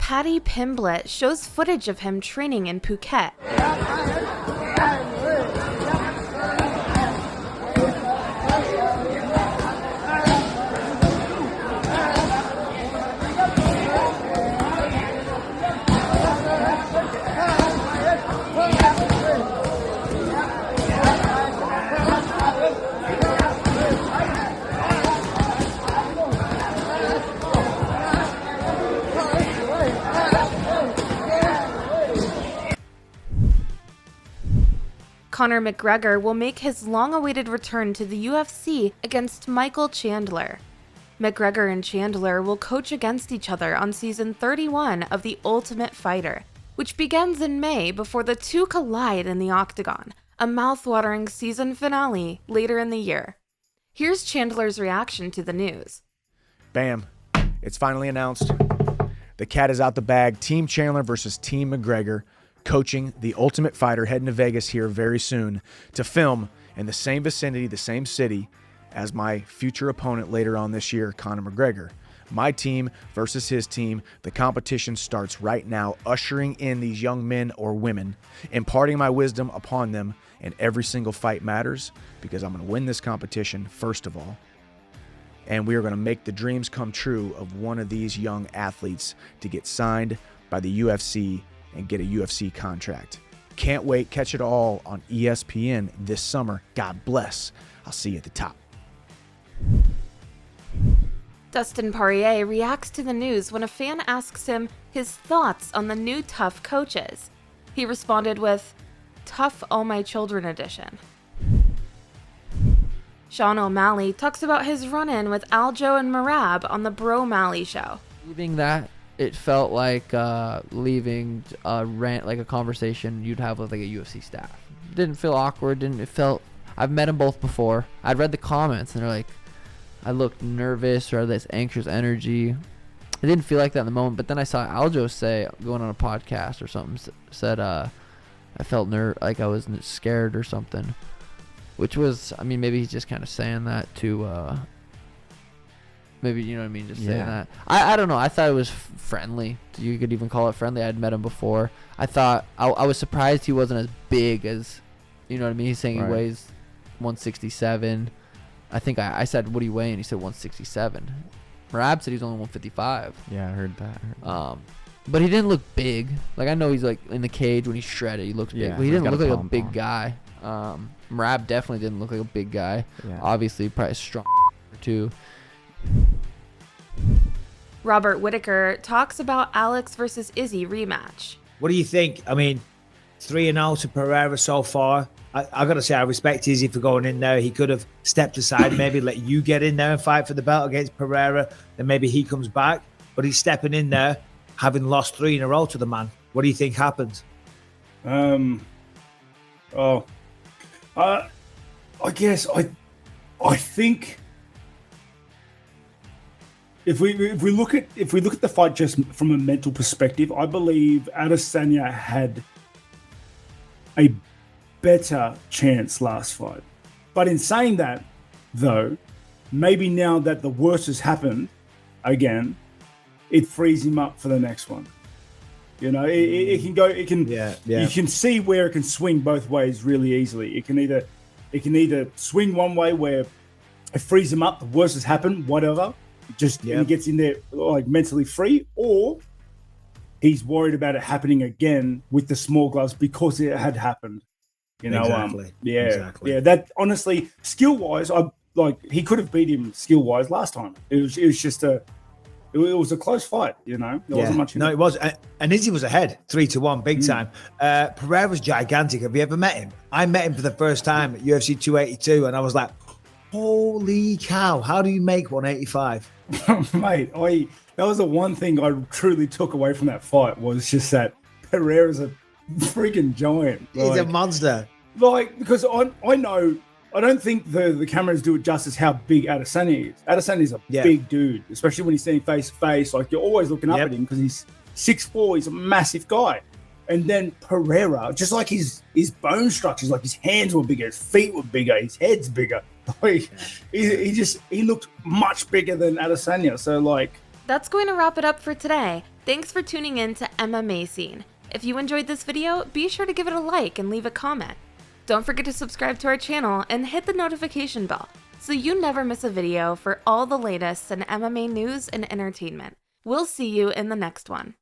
Paddy Pimblet shows footage of him training in Phuket. Conor McGregor will make his long-awaited return to the UFC against Chandler. McGregor and Chandler will coach against each other on season 31 of The Ultimate Fighter, which begins in May before the two collide in the octagon, a mouth-watering season finale later in the year. Here's Chandler's reaction to the news. Bam. It's finally announced. The cat is out the bag. Team Chandler versus Team McGregor. Coaching The Ultimate Fighter, heading to Vegas here very soon to film in the same vicinity, the same city as my future opponent later on this year, Conor McGregor. My team versus his team. The competition starts right now, ushering in these young men or women, imparting my wisdom upon them, and every single fight matters because I'm going to win this competition first of all. And we are going to make the dreams come true of one of these young athletes to get signed by the UFC and get a UFC contract. Can't wait. Catch it all on ESPN this summer. God bless. I'll see you at the top. Dustin Poirier reacts to the news when a fan asks him his thoughts on the new Tough coaches. He responded with, "Tough All My Children edition." Sean O'Malley talks about his run-in with Aljo and Merab on the Bro Malley show. Leaving that, it felt like leaving a rant, like a conversation you'd have with like a UFC staff. Didn't feel awkward. I've met them both before. I'd read the comments and they're like, I looked nervous or this anxious energy. It didn't feel like that in the moment. But then I saw Aljo say, going on a podcast or something, said I felt like I was scared or something. Which was, I mean, maybe he's just kind of saying that to maybe, you know what I mean, just saying that. I don't know. I thought it was friendly. You could even call it friendly. I'd met him before. I thought, I was surprised he wasn't as big as, you know what I mean? He's saying Right. He weighs 167. I think I said, what do you weigh? And he said 167. Merab said he's only 155. Yeah, I heard that. But he didn't look big. Like, I know he's like in the cage when he's shredded. He looks big. Yeah, But he he's didn't got look a like a pom big pom. guy. Merab definitely didn't look like a big guy. Yeah. Obviously, probably strong too. Robert Whittaker talks about Alex versus Izzy rematch. What do you think? I mean, 3-0 to Pereira so far. I got to say, I respect Izzy for going in there. He could have stepped aside, maybe let you get in there and fight for the belt against Pereira. Then maybe he comes back. But he's stepping in there, having lost 3 in a row to the man. What do you think happens? I guess I think if we look at the fight just from a mental perspective, I believe Adesanya had a better chance last fight. But in saying that, though, maybe now that the worst has happened again, it frees him up for the next one. You know, it can go. It can. Yeah. You can see where it can swing both ways really easily. It can either swing one way where it frees him up. The worst has happened. Whatever. And he gets in there like mentally free, or he's worried about it happening again with the small gloves because it had happened. You know. Exactly. Exactly. Yeah. That honestly, skill wise, he could have beat him skill wise last time. It was just it was a close fight, you know. There wasn't much in No, it. it was. And Izzy was ahead, 3-1, big time. Pereira's gigantic. Have you ever met him? I met him for the first time at UFC 282, and I was like, holy cow, how do you make 185? Mate, that was the one thing I truly took away from that fight was just that Pereira's a freaking giant. He's a monster. Because I know, I don't think the cameras do it justice how big Adesanya is. Adesanya is a big dude, especially when he's standing face to face. Like, you're always looking up at him because he's 6'4", he's a massive guy. And then Pereira, just like his bone structures, like his hands were bigger, his feet were bigger, his head's bigger. Like, he looked much bigger than Adesanya. So, like... That's going to wrap it up for today. Thanks for tuning in to MMA Scene. If you enjoyed this video, be sure to give it a like and leave a comment. Don't forget to subscribe to our channel and hit the notification bell so you never miss a video for all the latest in MMA news and entertainment. We'll see you in the next one.